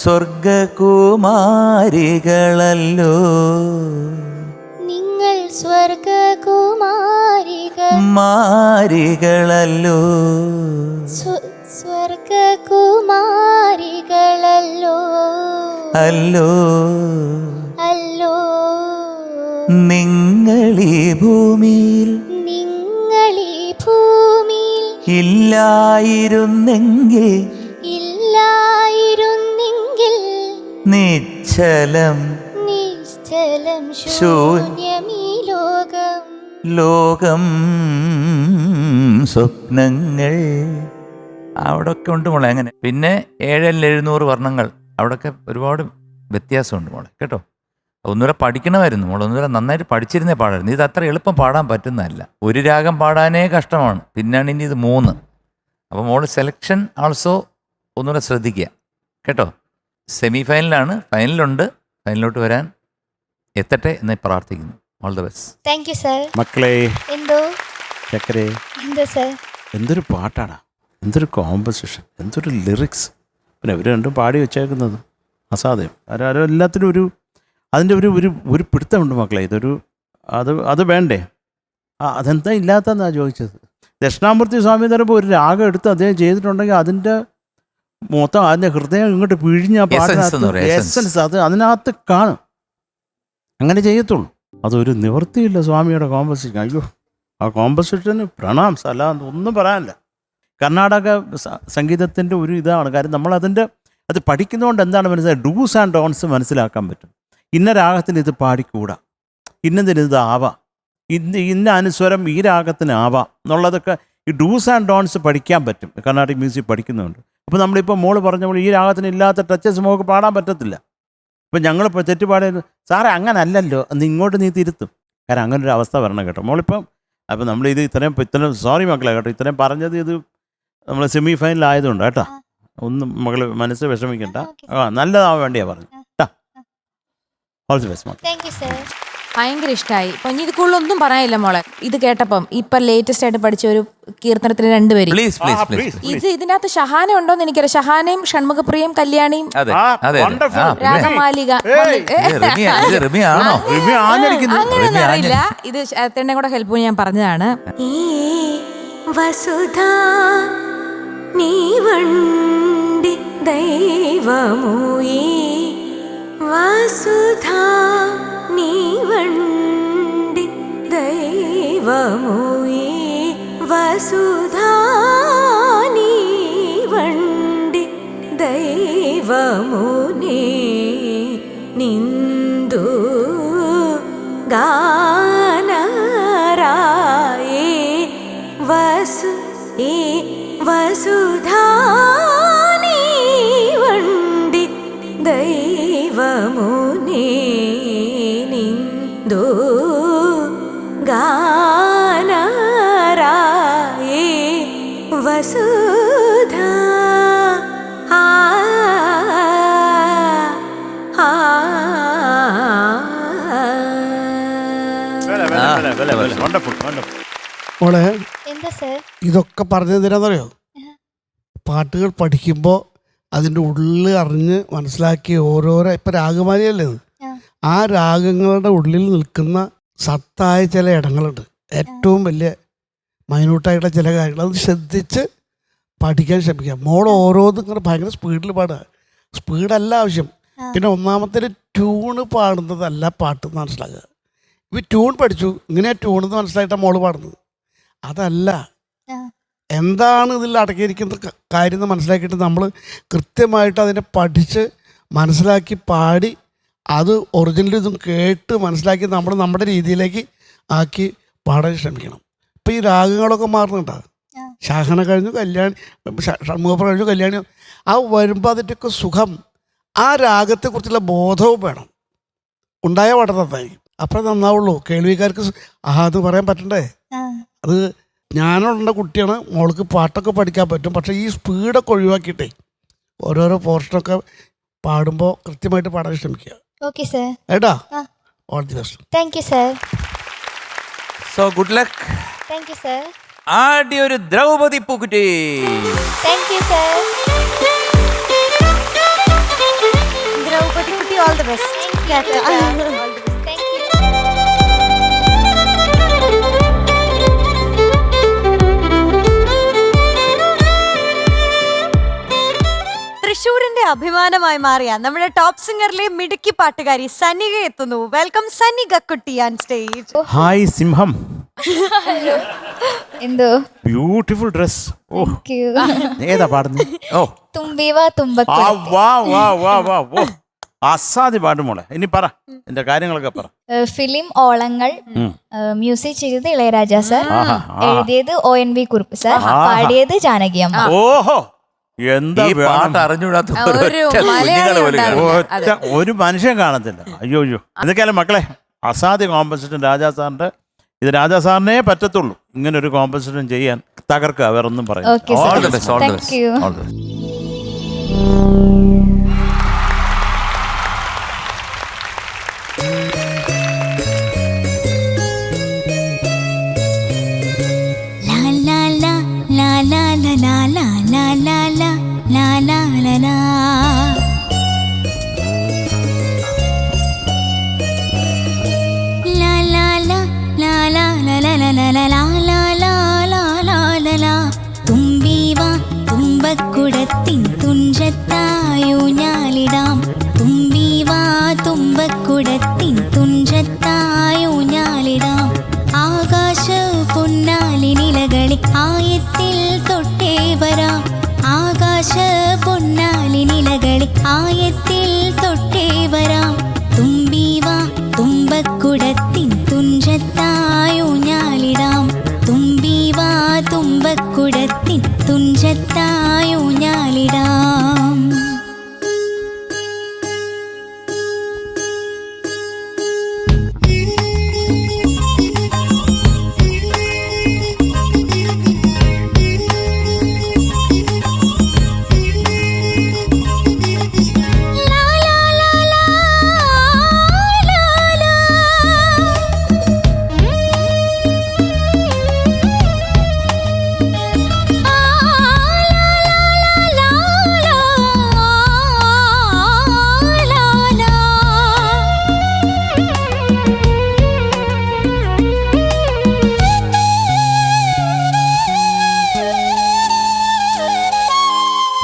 സ്വർഗകുമാരികളല്ലോ നിങ്ങൾ സ്വർഗകുമാരികൾ മാരികളല്ലോ സ്വർഗകുമാരികളല്ലോ അല്ലോ അല്ലോ നിങ്ങളീ ഭൂമിയിൽ നിങ്ങളീ ഭൂമിയിൽ ഇല്ലായിരുന്നെങ്കിൽ ഇല്ലായിരുന്നെങ്കിൽ നിശ്ചലം നിശ്ചലം ശൂന്യമീ ശൂന്യമീ ലോകം ലോകം സ്വപ്നങ്ങൾ അവിടെയൊക്കെ ഉണ്ട് മോളെ. അങ്ങനെ പിന്നെ 700 വർണ്ണങ്ങൾ അവിടെയൊക്കെ ഒരുപാട് വ്യത്യാസമുണ്ട് മോളെ കേട്ടോ. ഒന്നുകൂടെ പഠിക്കണമായിരുന്നു മോളെ, ഒന്നുകൂടെ നന്നായിട്ട് പഠിച്ചിരുന്നേ പാടായിരുന്നു. ഇത് അത്ര എളുപ്പം പാടാൻ പറ്റുന്നതല്ല. ഒരു രാഗം പാടാനേ കഷ്ടമാണ്, പിന്നാണ് ഇനി ഇത് 3. അപ്പോൾ മോള് സെലക്ഷൻ ആൾസോ ഒന്നുകൂടെ ശ്രദ്ധിക്കുക കേട്ടോ. സെമി ഫൈനലാണ്, ഫൈനലുണ്ട്, ഫൈനലിലോട്ട് വരാൻ എത്തട്ടെ എന്ന് പ്രാർത്ഥിക്കുന്നു. All the best. Thank you sir. മക്കളെ എന്തോ ചക്കരെ എന്തോ സർ എന്തൊരു പാട്ടാടാ, എന്തൊരു കോമ്പസിഷൻ, എന്തൊരു ലിറിക്സ്. പിന്നെ ഇവർ രണ്ടും പാടി വെച്ചേക്കുന്നത് അസാധ്യം. ആരോ എല്ലാത്തിനും ഒരു അതിൻ്റെ ഒരു പിടുത്തമുണ്ട് മക്കളെ. ഇതൊരു അത് വേണ്ടേ? അതെന്താ ഇല്ലാത്തതെന്നാണ് ചോദിച്ചത്. ദക്ഷിണാമൂർത്തി സ്വാമി എന്ന് പറയുമ്പോൾ ഒരു രാഗം എടുത്ത് അദ്ദേഹം ചെയ്തിട്ടുണ്ടെങ്കിൽ അതിൻ്റെ മൊത്തം അതിൻ്റെ ഹൃദയം ഇങ്ങോട്ട് പിഴിഞ്ഞ പാട്ടിനകത്ത് എസൻസ് അത് അതിനകത്ത് കാണും. അങ്ങനെ ചെയ്യത്തുള്ളൂ. അതൊരു നിവൃത്തിയില്ല സ്വാമിയുടെ കോമ്പസിഷൻ. അയ്യോ, ആ കോമ്പസിഷന് പ്രണാം സലാം ഒന്നും പറയാനില്ല. കർണാടക സംഗീതത്തിൻ്റെ ഒരു ഇതാണ് കാര്യം. നമ്മളതിൻ്റെ അത് പഠിക്കുന്നതുകൊണ്ട് എന്താണ് മനസ്സിലായത്? ഡൂസ് ആൻഡ് ഡോൺസ് മനസ്സിലാക്കാൻ പറ്റും. ഇന്ന രാഗത്തിന് ഇത് പാടിക്കൂടാ, ഇന്നതിന് ഇത് ആവാം, ഇന്ന അനുസ്വരം ഈ രാഗത്തിന് ആവാം എന്നുള്ളതൊക്കെ ഈ ഡൂസ് ആൻഡ് ഡോൺസ് പഠിക്കാൻ പറ്റും, കർണാട്ടിക് മ്യൂസിക് പഠിക്കുന്നുണ്ട്. അപ്പോൾ നമ്മളിപ്പോൾ മോള് പറഞ്ഞ പോലെ ഈ രാഗത്തിന് ഇല്ലാത്ത ടച്ചസ് മോൾക്ക് പാടാൻ പറ്റത്തില്ല. ഇപ്പം ഞങ്ങളിപ്പോൾ തെറ്റുപാടുന്നത് സാറേ അങ്ങനെ അല്ലല്ലോ എന്ന് ഇങ്ങോട്ട് നീ തിരുത്തും. കാരണം അങ്ങനെ ഒരു അവസ്ഥ വരണം കേട്ടോ മോളിപ്പം. അപ്പോൾ നമ്മളിത് ഇത്രയും സോറി മക്കളെ കേട്ടോ, ഇത്രയും പറഞ്ഞത് ഇത് നമ്മൾ സെമി ഫൈനൽ ആയതുകൊണ്ട് കേട്ടോ. ഒന്നും മകൾ മനസ്സ് വിഷമിക്കണ്ട. നല്ലതാവാൻ വേണ്ടിയാണ് പറഞ്ഞത് കേട്ടോ. ഓൾ ദി ബെസ്റ്റ് മക്കൾ. Thank you sir. ഭയങ്കര ഇഷ്ടമായി. അപ്പൊ ഇനി ഇത് കൂടുതലൊന്നും പറയാനില്ല മോളെ. ഇത് കേട്ടപ്പം ഇപ്പൊ ലേറ്റസ്റ്റ് ആയിട്ട് പഠിച്ച ഒരു കീർത്തനത്തിന് രണ്ടുപേരും പ്ലീസ് പ്ലീസ് പ്ലീസ്. ഇത് ഇതിനകത്ത് ഷഹാന ഉണ്ടോന്ന് എനിക്കറിയാം. ഷഹാനയും ഷൺമുഖപ്രിയയും കല്യാണിയും അതെ അതെ രാഗമാലിക റിമിയാണോ? അങ്ങനെയൊന്നും അറിയില്ല. ഇത് തന്നെ കൂടെ ഹെൽപ്പ് ഞാൻ പറഞ്ഞതാണ്. വസുധ നീ വണ്ടി ദൈവമോയേ വസുധ നീ വണ്ടി ദൈവമോയേ വസുധ നീ വണ്ടി ദൈവമോനേ നിന്ദു ഗാനരായേ വസു വസുധാ നീ വണ്ടി ദൈവമോനേ നിന്ദു ഗാനരായേ വസുധാ ആ ആ മോളെ എന്താ സർ? ഇതൊക്കെ പറഞ്ഞതിനാന്നറിയോ, പാട്ടുകൾ പഠിക്കുമ്പോൾ അതിൻ്റെ ഉള്ളിൽ അറിഞ്ഞ് മനസ്സിലാക്കി ഓരോരോ ഇപ്പം രാഗമാലിയല്ലേ ഇത്, ആ രാഗങ്ങളുടെ ഉള്ളിൽ നിൽക്കുന്ന സത്തായ ചില ഇടങ്ങളുണ്ട്, ഏറ്റവും വലിയ മൈന്യൂട്ടായിട്ടുള്ള ചില കാര്യങ്ങൾ, അത് ശ്രദ്ധിച്ച് പഠിക്കാൻ ശ്രമിക്കാം. മോൾ ഓരോന്നും ഇങ്ങനെ ഭയങ്കര സ്പീഡിൽ പാടുക. സ്പീഡല്ല ആവശ്യം. പിന്നെ ഒന്നാമത്തെ ട്യൂണ് പാടുന്നതല്ല പാട്ട് മനസ്സിലാക്കുക. ഇപ്പം ട്യൂൺ പഠിച്ചു, ഇങ്ങനെ ട്യൂണെന്ന് മനസ്സിലായിട്ടാണ് മോള് പാടുന്നത്. അതല്ല, എന്താണ് ഇതിൽ അടങ്ങിയിരിക്കുന്ന കാര്യം എന്ന് മനസ്സിലാക്കിയിട്ട് നമ്മൾ കൃത്യമായിട്ട് അതിനെ പഠിച്ച് മനസ്സിലാക്കി പാടി അത് ഒറിജിനൽ ഇതും കേട്ട് മനസ്സിലാക്കി നമ്മൾ നമ്മുടെ രീതിയിലേക്ക് ആക്കി പാടാൻ ശ്രമിക്കണം. ഇപ്പം ഈ രാഗങ്ങളൊക്കെ മാറുന്നുണ്ടാകും. ശാഖന കഴിഞ്ഞു കല്യാണി, ഷൺമുഖപ്ര കഴിഞ്ഞു കല്യാണി, ആ വരുമ്പോൾ അതിൻ്റെയൊക്കെ സുഖം, ആ രാഗത്തെക്കുറിച്ചുള്ള ബോധവും വേണം. ഉണ്ടായ പാടുന്നതായിരിക്കും, അപ്പോഴേ നന്നാവുള്ളൂ. കേൾവിക്കാർക്ക് എന്ന് പറയാൻ പറ്റണ്ടേ. അത് ഞാനുള്ള കുട്ടിയാണ്, മോൾക്ക് പാട്ടൊക്കെ പഠിക്കാൻ പറ്റും. പക്ഷേ ഈ സ്പീഡൊക്കെ ഒഴിവാക്കിയിട്ടേ ഓരോരോ പോർഷനൊക്കെ പാടുമ്പോൾ കൃത്യമായിട്ട് പാടാൻ ശ്രമിക്കുക. Okay sir. ഏട്ടാ, all the best. Thank you sir. So good luck. Thank you sir. ആദ്യ ഒരു ദ്രൗപദി പൂക്കുറ്റി. Thank you sir. ദ്രൗപദി കുട്ടി all the best. Thank you. തൃശ്ശൂരിന്റെ അഭിമാനമായി മാറിയ നമ്മുടെ ടോപ്പ് സിംഗറിലെ മിടുക്കി പാട്ടുകാരി സന്നിക എത്തുന്നു. വെൽക്കം സന്നിക കുട്ടി ഓൺ സ്റ്റേജ്. ഹായ് സിംഹം. എന്തോ ബ്യൂട്ടിഫുൾ ഡ്രസ്. ഓ, ഏതാ പാടുന്നത്? ഓ, തുമ്പിവാ തുമ്പക്കുഴ. വാ വാ വാ വാ ഓ, അസാധ്യ പാടും മോളെ. ഇനി പറ, എന്റെ കാര്യങ്ങളൊക്കെ പറ. ഫിലിം ഓളങ്ങൾ, മ്യൂസിക് ചെയ്തത് ഇളയരാജ സർ, എഴുതിയത് ONV കുറുപ്പ് സർ, പാടിയത് ജാനകിയമ്മ. ഓഹോ, എന്താ ഈ പാട്ട് അറിഞ്ഞൂടാത്ത ഒരൊറ്റ കുഞ്ഞുങ്ങള് പോലും കാണും. ഒരു മനുഷ്യൻ കാണത്തില്ല. അയ്യോ അയ്യോ. എന്തൊക്കെയാലും മക്കളെ, അസാധ്യ കോമ്പസിഷൻ രാജാ സാറിന്റെ. ഇത് രാജാ സാറിനെ പറ്റത്തുള്ളൂ ഇങ്ങനെ ഒരു കോമ്പസിഷൻ ചെയ്യാൻ. തകർക്കുക, വേറെ ഒന്നും പറയാം. Okay, sir. All the best, all the Thank best, you. all the best. തുമ്പീവാ തുമ്പക്കുടത്തിൻ തുഞ്ചത്തായൂഞ്ഞാലിടാം. തുമ്പീവാ തുമ്പക്കുടത്തിൻ തുഞ്ചത്തായൂഞ്ഞാലിടാം. ആകാശ പൊന്നാലി നിലകളിൽ ആയത്തിൽ തൊട്ടേ വരാം. ആകാശ പൊന്നാലി നിലകളിൽ ആയത്തിൽ തൊട്ടേ വരാം. തുമ്പീവാ തുമ്പക്കുടത്തിൻ തുഞ്ചത്തായൂഞ്ഞാലിടാം. തുമ്പീവാ തുമ്പ തുഞ്ചത്തായൂഞ്ഞാലിടാം.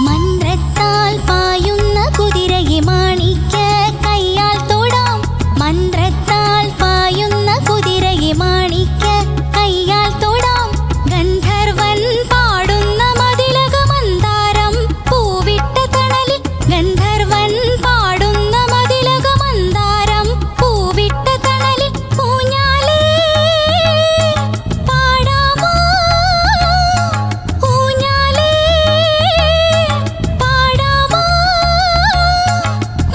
മന്ത്രത്താൽ പായുന്ന കുതിരയെ മാണിക്യ കയ്യാൽ തൊടാം. മന്ത്രത്താൽ പായുന്ന കുതിരയെ മാണിക്യ കയ്യാൽ തൊടാം. ഗന്ധർവൻ പാടുന്ന മതിലക മന്ദാരം പൂവിട്ട തണലിൽ. ഗന്ധർവൻ പാടുന്ന മതിലക മന്ദാരം പൂവിട്ട തണലിൽ. ഊഞ്ഞാലേ പാടാമോ, ഊഞ്ഞാലേ പാടാമോ.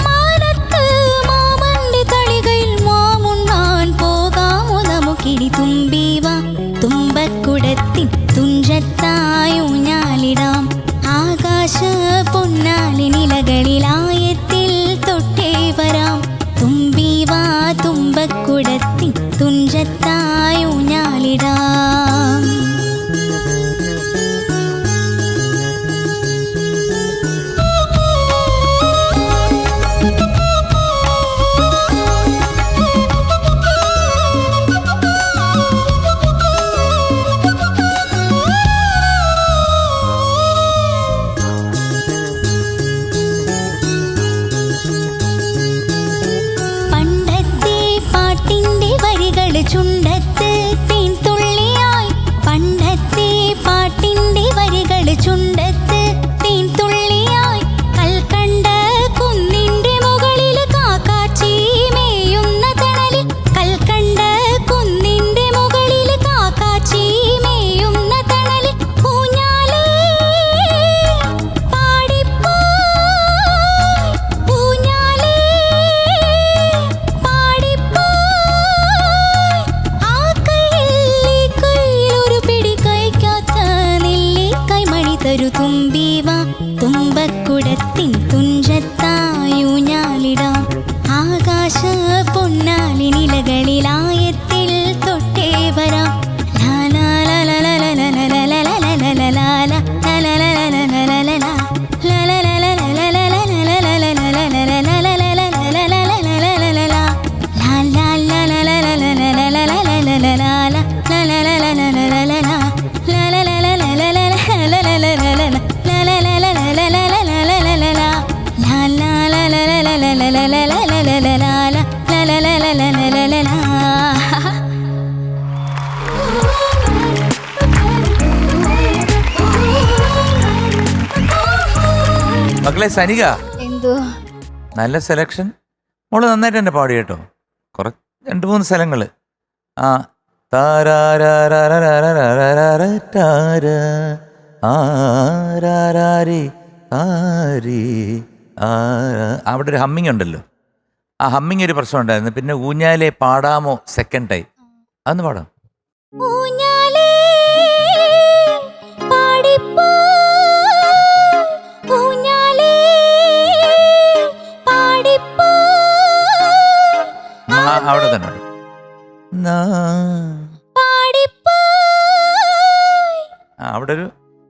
മാനത്ത് മാമന്റെ തളികയിൽ മാമുണ്ണാൻ പോകാമോ നമുക്കിനി. തുമ്പീവ തുമ്പക്കുടത്തിൻ തുഞ്ചത്തായൂഞ്ഞാലിടാം. ആകാശ പൊന്നാലിനിലകളിൽ ആയത്തിൽ തൊട്ടേ വരാം. തുമ്പീവ തുമ്പക്കുടത്തിൻ തുഞ്ചത്തായൂഞ്ഞാലിടാം. പണ്ടത്തെ പാട്ടിന്റെ വരികള് ചുണ്ടത്ത് തേൻ തുള്ളിയായി. പണ്ടത്തെ പാട്ടിന്റെ വരികള് ചുണ്ടത്ത് തേൻ തുള്ളിയായി. കൽക്കണ്ട കുന്നിന്റെ മുകളില് കാക്കാച്ചി മേയുന്ന തണലിൽ. കൽക്കണ്ട കുന്നിന്റെ മുകളില് കാക്കാച്ചി മേയുന്ന തണലിൽ. ഊഞ്ഞാലേ പാടിപ്പോയ്, ഊഞ്ഞാലേ പാടിപ്പോയ്. ആ കയ്യിൽ ഈ കയ്യിൽ ഒരു പിടി കഴിക്കാത്ത നെല്ലിക്കൈ മണി തരു. തുമ്പീവ തുമ്പക്കുടത്തിൻ തുഞ്ചത്തായൂഞ്ഞാലിടാം. ആകാശ പൊന്നാലിനിലകളിൽ ആയത്തിൽ തൊട്ടേ വരാം. മക്കളെ സനിക, എന്തോ നല്ല സെലക്ഷൻ. മോള് നന്നായിട്ട് തന്നെ പാടി കേട്ടോ. കുറച്ച് 2-3 സ്ഥലങ്ങള്. ആ അവിടെ ഒരു ഹമ്മിങ് ഉണ്ടല്ലോ. ആ ഹമ്മിങ് ഒരു പ്രശ്നം ഉണ്ടായിരുന്നു. പിന്നെ ഊഞ്ഞാലെ പാടാമോ സെക്കൻഡ് ടൈം അതൊന്ന് പാടാം. ഊഞ്ഞാലേ പാടിപ്പോയ്, ഊഞ്ഞാലേ പാടിപ്പോയ്. അവിടെ തന്നെ ഉണ്ട്. പാടിപ്പോയ്. അവിടെ ഒരു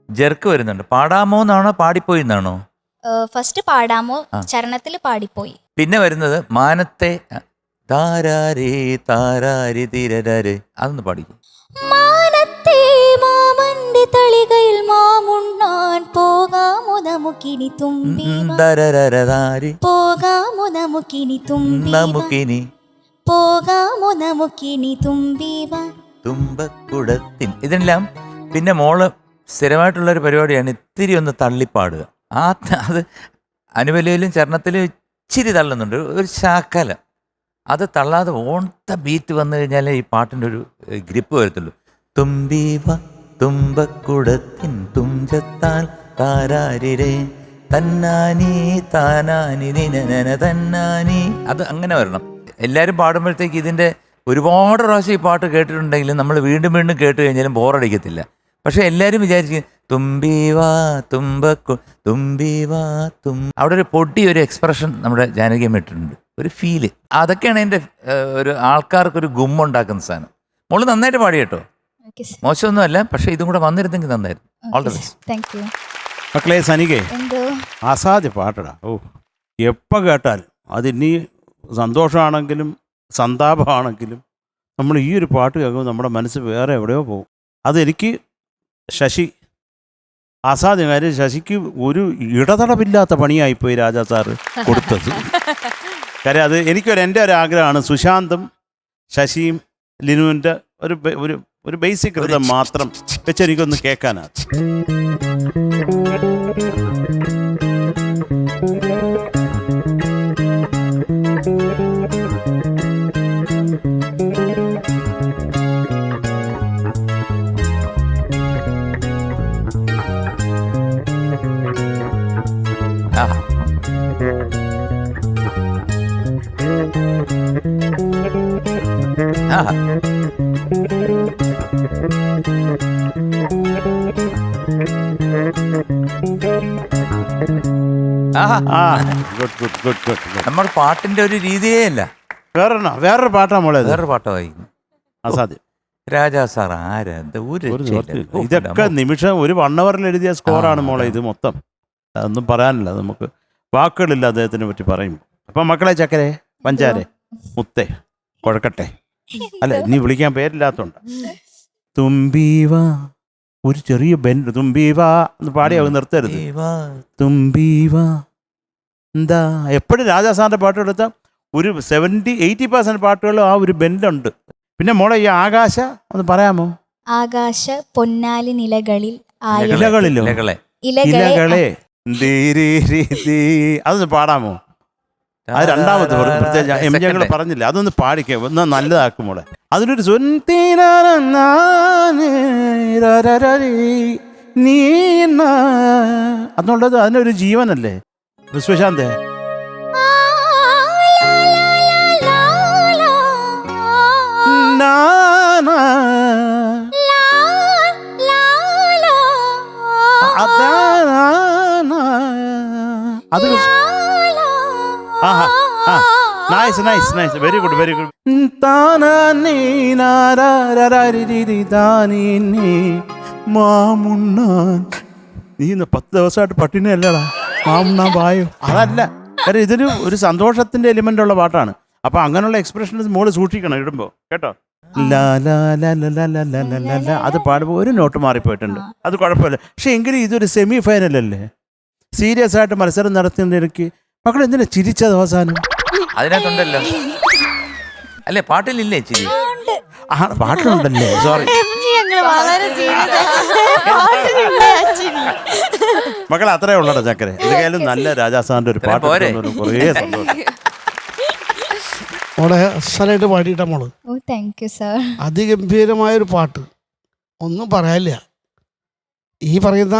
ജെർക്ക് വരുന്നുണ്ട്. പാടാമോ എന്നാണോ പാടിപ്പോയി എന്നാണോ? ഫസ്റ്റ് പാടാമോ ചരണത്തിൽ പാടിപ്പോയി. പിന്നെ വരുന്നത് മാനത്തെ താരാരേ താരാരി തീരരേ അതൊന്ന് പാടിക്കും. മാനത്തെ മാമന്റെ തളികയിൽ മാമുണ്ണാൻ പോകാമോ നമുക്കിനി. തുമ്പീവ പോകാമോ നമുക്കിനി. നമുക്കിനി പോകാമോ നമുക്കിനി. തുമ്പീവ തുമ്പക്കുടത്തിൻ. ഇതെല്ലാം പിന്നെ മോള് സ്ഥിരമായിട്ടുള്ളൊരു പരിപാടിയാണ് ഇത്തിരി ഒന്ന് തള്ളിപ്പാടുക. അത് അനുവലയിലും ചരണത്തിലും ഇച്ചിരി തള്ളുന്നുണ്ട്, ഒരു ശാക്കല. അത് തള്ളാതെ ഓൺ ദ ബീറ്റ് വന്നു കഴിഞ്ഞാലേ ഈ പാട്ടിൻ്റെ ഒരു ഗ്രിപ്പ് വരത്തുള്ളൂ. തുമ്പീവ തുമ്പക്കുടത്തിൻ തുഞ്ചത്താൽ താരാരിരേ തന്നാനി താനാനി നിനന തന്നാനി. അത് അങ്ങനെ വരണം. എല്ലാവരും പാടുമ്പോഴത്തേക്ക് ഇതിൻ്റെ ഒരുപാട് പ്രാവശ്യം ഈ പാട്ട് കേട്ടിട്ടുണ്ടെങ്കിലും നമ്മൾ വീണ്ടും വീണ്ടും കേട്ട് കഴിഞ്ഞാലും ബോറടിക്കത്തില്ല. പക്ഷെ എല്ലാവരും വിചാരിക്കും തുമ്പീവാ തുമ്പക്കു തുമ്പീവാ അവിടെ ഒരു പൊടി ഒരു എക്സ്പ്രഷൻ നമ്മുടെ ജാനകിയമ്മ ഇട്ടിട്ടുണ്ട്, ഒരു ഫീല്. അതൊക്കെയാണ് എൻ്റെ ഒരു ആൾക്കാർക്കൊരു ഗുമ്മുണ്ടാക്കുന്ന സാധനം. മോള് നന്നായിട്ട് പാടി കേട്ടോ, ഓക്കെ സർ. മോശമൊന്നുമല്ല. പക്ഷെ ഇതും കൂടെ വന്നിരുന്നെങ്കിൽ നന്നായിരുന്നു. All the best. Thank U. മക്കളെ സനികേ, എന്തോ അസാധ്യ പാട്ടടാ. ഓ, എപ്പോൾ കേട്ടാലും അതിനി സന്തോഷമാണെങ്കിലും സന്താപമാണെങ്കിലും നമ്മൾ ഈ ഒരു പാട്ട് കേൾക്കുമ്പോൾ നമ്മുടെ മനസ്സ് വേറെ എവിടെയോ പോകും. അതെനിക്ക് ശശി അസാധ്യ കാര്യം, ശശിക്ക് ഒരു ഇടതടവില്ലാത്ത പണിയായിപ്പോയി രാജാ സാറ് കൊടുത്തത്. കാര്യം അത് എൻ്റെ ഒരു ആഗ്രഹമാണ്, സുശാന്തും ശശിയും ലിനുവിൻ്റെ ഒരു ബേസിക് ഋതം മാത്രം വെച്ച് എനിക്കൊന്ന് കേൾക്കാനാണ്. നമ്മുടെ പാട്ടിന്റെ ഒരു രീതിയേ അല്ല, വേറൊരു പാട്ടാ മോളെ, വേറൊരു പാട്ടാ വായിക്കുന്നു. അസാധ്യം. രാജാ സാർ ആരാ, ഒരു ഒരു നിവൃത്തിയില്ല. ഇതൊക്കെ നിമിഷം ഒരു 1 hour എഴുതിയ സ്കോറാണ് മോളെ ഇത് മൊത്തം. അതൊന്നും പറയാനില്ല, നമുക്ക് വാക്കുകളില്ല അദ്ദേഹത്തിനെ പറ്റി പറയും. അപ്പം മക്കളെ ചക്കരെ പഞ്ചാരെ മുത്തേ കൊഴക്കട്ടെ, അല്ല നീ വിളിക്കാൻ പേരില്ലാത്തോണ്ട് തുമ്പീവാ ഒരു ചെറിയ ബെൻഡ് തുമ്പീവാ എന്ന് പാടിയാവും നിർത്തരുത്. തുമ്പീവാ എന്താ എപ്പോഴും രാജാ സാറിൻ്റെ പാട്ട് എടുത്താൽ ഒരു 70-80% പാട്ടുകളും ആ ഒരു ബെൻഡുണ്ട്. പിന്നെ മോളെ ഈ ആകാശ ഒന്ന് പറയാമോ? ആകാശ പൊന്നാലി നിലകളിൽ ഇലകളിലോ ഇലകളെ അതൊന്ന് പാടാമോ? അത് രണ്ടാമത് എംജിങ്ങൾ പറഞ്ഞില്ല, അതൊന്ന് പാടിക്കോ, ഒന്ന് നല്ലതാക്കും മോളെ. അതിനൊരു അതുള്ളത് അതിനൊരു ജീവനല്ലേ സുശാന്തേ? അത് nice nice nice, very good very good. മാമുണ്ണാൻ നീ ഇന്ന് 10 ദിവസമായിട്ട് പട്ടിണി അല്ലടാ, മാമുണ്ണാൻ പായോ? അതല്ല, കാര്യം ഇതൊരു സന്തോഷത്തിന്റെ എലിമെന്റ് ഉള്ള പാട്ടാണ്. അപ്പൊ അങ്ങനെയുള്ള എക്സ്പ്രഷൻസ് മോള് സൂക്ഷിക്കണം ഇടുമ്പോ, കേട്ടോ. അത് പാടുമ്പോൾ ഒരു നോട്ട് മാറിപ്പോയിട്ടുണ്ട്, അത് കുഴപ്പമില്ല. പക്ഷെ എങ്കിലും ഇതൊരു സെമി ഫൈനൽ അല്ലേ, സീരിയസ് ആയിട്ട് മത്സരം നടത്തുന്നതിനിടയ്ക്ക് മക്കൾ എന്തിനാ ചിരിച്ചത് അവസാനം? അതിനകത്തുണ്ടല്ലോ അല്ലേ, പാട്ടിലില്ലേ ചിരി? പാട്ടിലുണ്ടല്ലേ, സോറി മക്കൾ, അത്രേ ഉള്ളടാ ചക്കരെ. എന്തായാലും നല്ല രാജാ സാറിന്റെ ഒരു പാട്ട് കുറേ സന്തോഷം. മോളെ അസലായിട്ട് പാടിയിട്ടാ മോള്. ഓ താങ്ക് യു സർ. അതിഗംഭീരമായൊരു പാട്ട്, ഒന്നും പറയാനില്ല. ഈ പറയുന്ന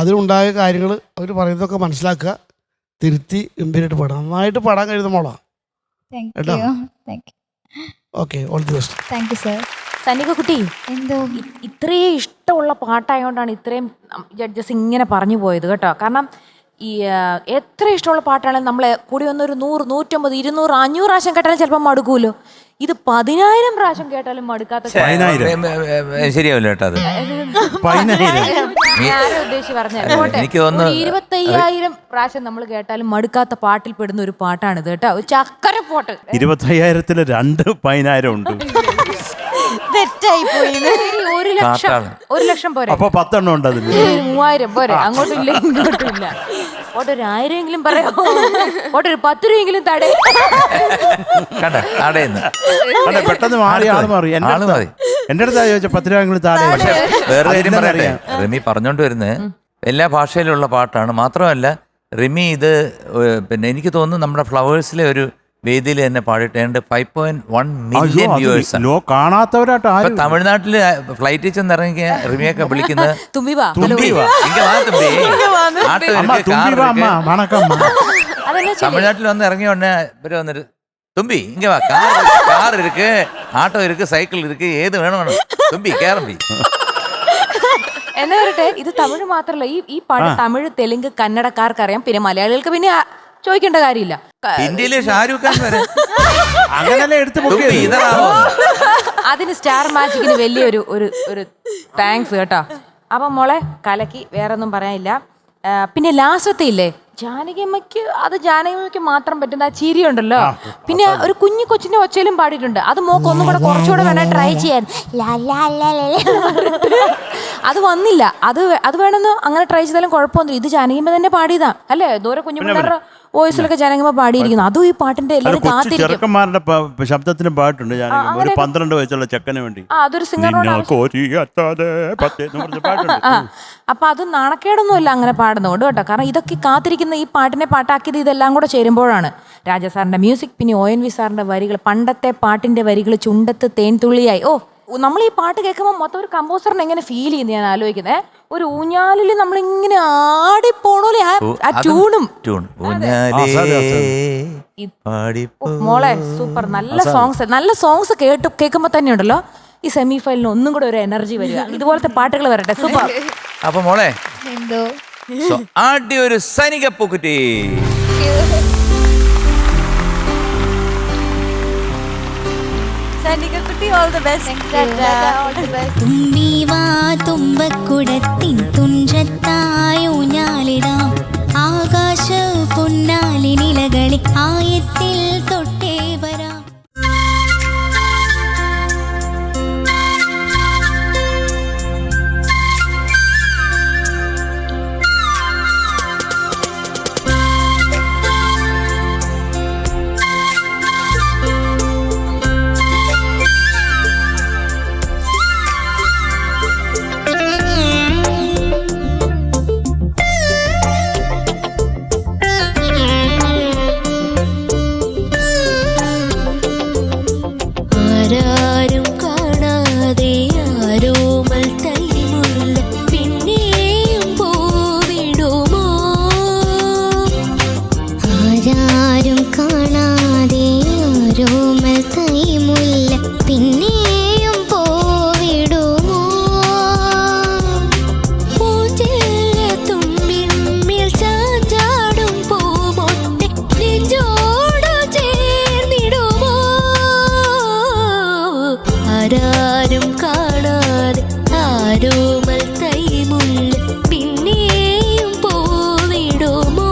അതിലുണ്ടായ കാര്യങ്ങൾ അവർ പറയുന്നതൊക്കെ മനസ്സിലാക്കുക, തിരുത്തി ഗംഭീരമായിട്ട് പാടാം. നന്നായിട്ട് പാടാൻ കഴിയുന്ന മോളാ. Thank you. Okay, all the best. Thank you sir. Sanika കുട്ടി, എന്തോ ഇത്രയും ഇഷ്ടമുള്ള പാട്ടായതുകൊണ്ടാണ് ഇത്രയും ജഡ്ജസ് ഇങ്ങനെ പറഞ്ഞു പോയത് കേട്ടോ. കാരണം ഈ എത്ര ഇഷ്ടമുള്ള പാട്ടാണെങ്കിലും നമ്മളെ കൂടി വന്നൊരു 100, 150, 200, 500 പ്രാവശ്യം കേട്ടാലും ചിലപ്പോൾ മടുക്കൂലോ. ഇത് 10,000 പ്രാവശ്യം കേട്ടാലും മടുക്കാത്ത ശരിയാവില്ല കേട്ടോ. അത് ഉദ്ദേശിച്ച് പറഞ്ഞാൽ എനിക്ക് തോന്നുന്നു 25,000 പ്രാവശ്യം നമ്മൾ കേട്ടാലും മടുക്കാത്ത പാട്ടിൽ പെടുന്ന ഒരു പാട്ടാണിത് കേട്ടോ. ഒരു ചക്കര പോട്ട്. 25,000-ല് 2 10,000 ഉണ്ട്. തെറ്റായി പോയി. 1 ലക്ഷം പോരെ, അപ്പൊ 10 എണ്ണം ഉണ്ട് അതിൽ. 3000 പോരെ, അങ്ങോട്ടും ഇല്ല ഇങ്ങോട്ടും ഇല്ല. ഓട്ട് ഒരു 1000 പറയാമോ? ഓട്ട് ഒരു 10 രൂപയെങ്കിലും തടേ. പെട്ടെന്ന് മാറി ആള് മാറി. എന്റെ അടുത്താ ചോദിച്ച 10 രൂപയെങ്കിലും താഴെ. പക്ഷെ വേറെ കാര്യം പറയട്ടെ, റിമി പറഞ്ഞോണ്ട് വരുന്നത് എല്ലാ ഭാഷയിലുള്ള പാട്ടാണ്. മാത്രമല്ല റിമി ഇത് പിന്നെ എനിക്ക് തോന്നുന്നു നമ്മുടെ ഫ്ലവേഴ്സിലെ ഒരു വേദിയിൽ തന്നെ പാടിയിട്ട് 5.1 മില്യൺ വ്യൂവേഴ്സ് ആണ്. കാണാത്തവരായിട്ട് ഇപ്പൊ ആരും തമിഴ്നാട്ടില് ഫ്ലൈറ്റിൽ ചെന്ന് ഇറങ്ങിയ റിമിയൊക്കെ വിളിക്കുന്നത് തുമ്പി വാ തുമ്പി വാ. ഇങ്ങ വാ തുമ്പി. ആട്ടോ അമ്മ ഇருக்கு, തുമ്പി കാർ വാ അമ്മ ഇருக்கு. വണക്കമ്മ. അതെന്നാ തമിഴ്നാട്ടിൽ വന്ന് ഇറങ്ങിയ ഉടനെ ഇവര് വന്നിട്ട് തുമ്പി ഇങ്ങ വാ, കാർ ഇருக்கு, ആട്ടോ ഇருக்கு, സൈക്കിൾ ഇருக்கு, ഏത് വേണം തുമ്പി കേറമ്പി. എന്നാ പറയട്ടെ, ഇത് തമിഴ് മാത്രല്ല, ഈ പാട്ട് തമിഴ്, തെലുങ്ക്, കന്നഡക്കാർക്ക് അറിയാം. പിന്നെ മലയാളികൾക്ക് പിന്നെ ചോദിക്കേണ്ട കാര്യമില്ല. ഇന്ത്യയിലെ ഷാരൂഖ് ഖാൻ വരെ അങ്ങനല്ലേ എടുത്ത് തുമ്പി പൊക്കി ഇതാവോ. അതിന് സ്റ്റാർ മാജിക്കിന് വലിയൊരു ഒരു താങ്ക്സ് കേട്ടോ. അപ്പം മോളെ കലക്കി, വേറൊന്നും പറയാനില്ല. പിന്നെ ലാസ്റ്റത്തെ ഇല്ലേ ജാനകിയമ്മയ്ക്ക്, അത് ജാനകിയമ്മയ്ക്ക് മാത്രം പറ്റുന്ന ആ ചിരി ഉണ്ടല്ലോ. പിന്നെ ഒരു കുഞ്ഞു കൊച്ചിന്റെ ഒച്ചയിലും പാടിയിട്ടുണ്ട്. അത് മോക്ക് ഒന്നും കൂടെ കുറച്ചുകൂടെ വേണേ ട്രൈ ചെയ്യാൻ. അത് വന്നില്ല. അത് വേണമെന്ന് അങ്ങനെ ട്രൈ ചെയ്താലും കുഴപ്പമൊന്നുമില്ല. ഇത് ജാനകിയമ്മ തന്നെ പാടിയതാ അല്ലേ? ദൂരെ കുഞ്ഞുപിള്ളേരുടെ വോയിസിലൊക്കെ ജാനകിയമ്മ പാടിയിരിക്കുന്നു. അതും ഈ പാട്ടിന്റെ എല്ലാവരും കാത്തിരിക്കും. ചെറുക്കന്മാരുടെ ശബ്ദത്തിന് പാട്ടുണ്ട് ഞാൻ ഒരു 12 വയസ്സുള്ള ചെക്കന് വേണ്ടി. അതൊരു സിംഗറിനോട് അപ്പൊ അത് നാണക്കേടൊന്നുമില്ല അങ്ങനെ പാടുന്നതുകൊണ്ട് കേട്ടോ. കാരണം ഇതൊക്കെ കാത്തിരിക്കുന്ന ഈ പാട്ടിനെ പാട്ടാക്കിയത് ഇതെല്ലാം കൂടെ ചേരുമ്പോഴാണ്. രാജാ സാറിന്റെ മ്യൂസിക്, പിന്നെ ONV സാറിന്റെ വരികൾ, പണ്ടത്തെ പാട്ടിന്റെ വരികൾ ചുണ്ടത്ത് തേൻതുള്ളിയായി. നമ്മൾ ഈ പാട്ട് കേൾക്കുമ്പോൾ മൊത്തം ഒരു കമ്പോസറിനെ എങ്ങനെ ഫീൽ ചെയ്യുന്നു ഞാൻ ആലോചിക്കുന്നത്. ഒരു ഊഞ്ഞാലിൽ നമ്മളിങ്ങനെ ആടിപ്പോണോലെ ആ ട്യൂണും. മോളെ സൂപ്പർ, നല്ല സോങ്സ് കേൾക്കുമ്പോ തന്നെ ഉണ്ടല്ലോ ഈ സെമി ഫൈനലിന് ഒന്നും കൂടെ ഒരു എനർജി വരിക. ഇതുപോലത്തെ പാട്ടുകൾ വരട്ടെ. സൂപ്പർ. അപ്പൊ മോളെ എന്തോ ആദ്യ ഒരു സൈനിക പൂക്കുറ്റി. സൈനികക്കുട്ടി, all the best. തുമ്പി വാ തുമ്പക്കുടത്തിൻ തുഞ്ചത്തായൂഞ്ഞാലിടാം ആകാശ പൊന്നാലി നിലകളെ ആയത്തിൽ തൊട്ടേ വരാം. ആരാരും കാണാതെ ആരോമൽ തൈമുല്ല പിന്നെയും പോവിടുമോ? ആരാരും കാണാതെ ആരോമൽ തൈമുല്ല പിന്നെയും പോവിടുമോ? പൂജല്ല തുമ്പിന്മേൽ ചാഞ്ചാടും പൂമൊട്ടെ നെഞ്ചോടു ചേർന്നിടുമോ? ആരാരും കാണാതെ ആരോമൽ തൈമുല്ല പിന്നെയും പോവിടുമോ?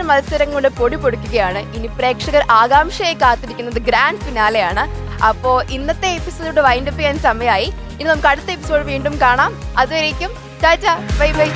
മത്സരങ്ങളുടെ പൊടി പൊടിക്കുകയാണ്. ഇനി പ്രേക്ഷകർ ആകാംക്ഷയായി കാത്തിരിക്കുന്നത് ഗ്രാൻഡ് ഫിനാലെയാണ്. അപ്പോ ഇന്നത്തെ എപ്പിസോഡ് വൈൻഡപ്പ് ചെയ്യാൻ സമയമായി. ഇനി നമുക്ക് അടുത്ത എപ്പിസോഡ് വീണ്ടും കാണാം. അതുവരേക്കും ടാറ്റ, ബൈ ബൈ.